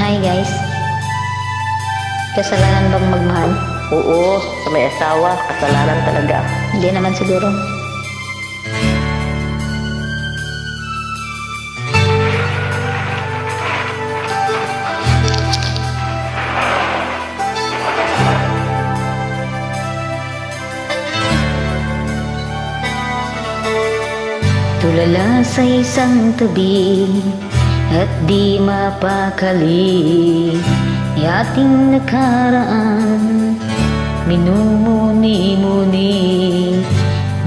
Hi guys. Kasalanan bang magmahal? Oo, sa may asawa, kasalanan talaga. Hindi naman siguro. Tulala sa isang tabi at di mapakali, ating nakaraan minumuni-muni,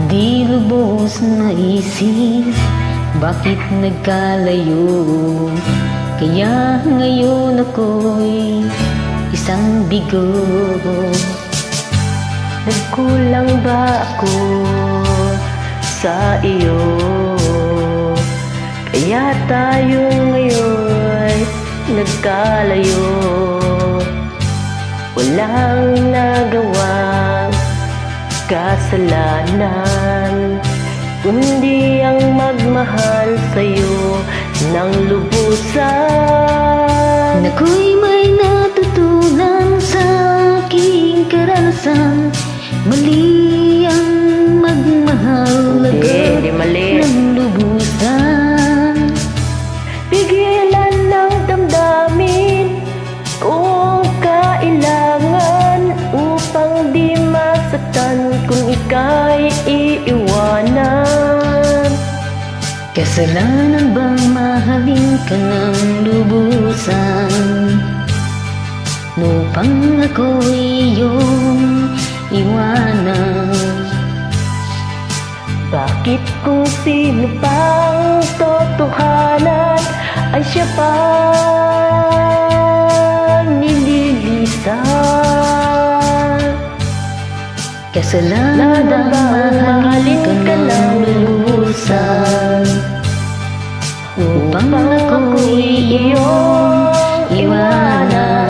di lubos naisip bakit nagkalayo. Kaya ngayon ako'y isang bigo. Nagkulang ba ako sa iyo? Kaya tayo ngayon nagkalayo. Walang nagawang kasalanan, kundi ang magmahal sa'yo ng lubusan. Ako'y may natutunan sa aking karanasan. Mali ang magmahal agad Hindi mali. ng lubusan. Pigilan ng damdamin kung kailangan, upang di masaktan kung ika'y iiwanan. Kasalanan bang mahalin ka ng lubusan, upang ako'y iyong iwanan? Bakit kung sino pang totohanan ay siya pang nililisan? Kasalanan bang mahalin ka ng lubusan, upang ako'y iyong iwanan?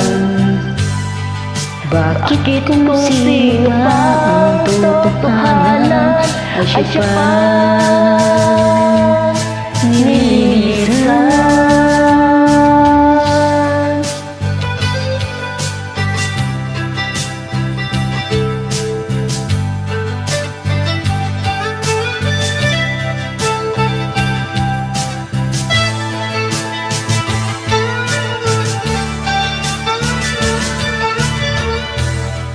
Bakit kung sino pa ang totohanan ay siya pang nililisan?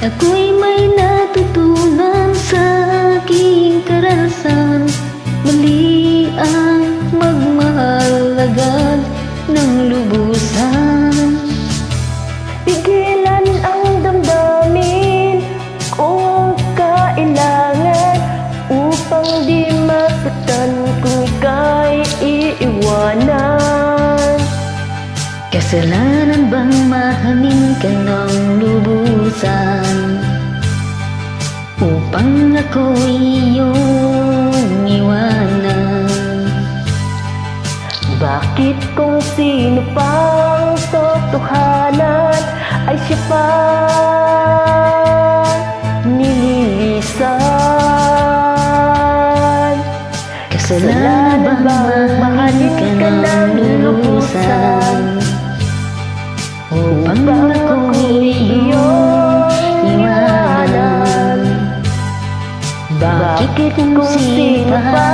Ako'y may natutunan sa aking karanasan. Mali ang magmahal agad ng lubusan. Pigilan ang damdamin kung kailangan, upang di masaktan kung ika'y iiwanan. Kasalanan bang mahalin ka ng lubusan, upang ako'y iyong iwanan? Bakit kung sino pang totohanan ay siya pang nililisan? Kasalanan bang mahalin ka ng lubusan, upang ako'y iyong iwanan? Bakit kung sino pa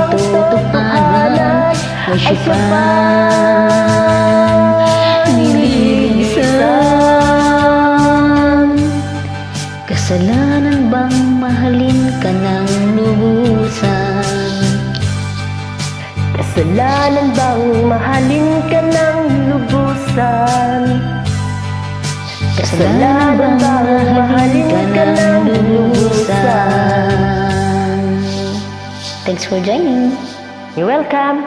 ang totohanan ay siya pang nililisan? Kasalanan bang mahalin ka ng lubusan, Kasalanan bang mahalin ka ng lubusan? kasalanan bang mahalin ka ng lubusan? Thanks for joining. You're welcome.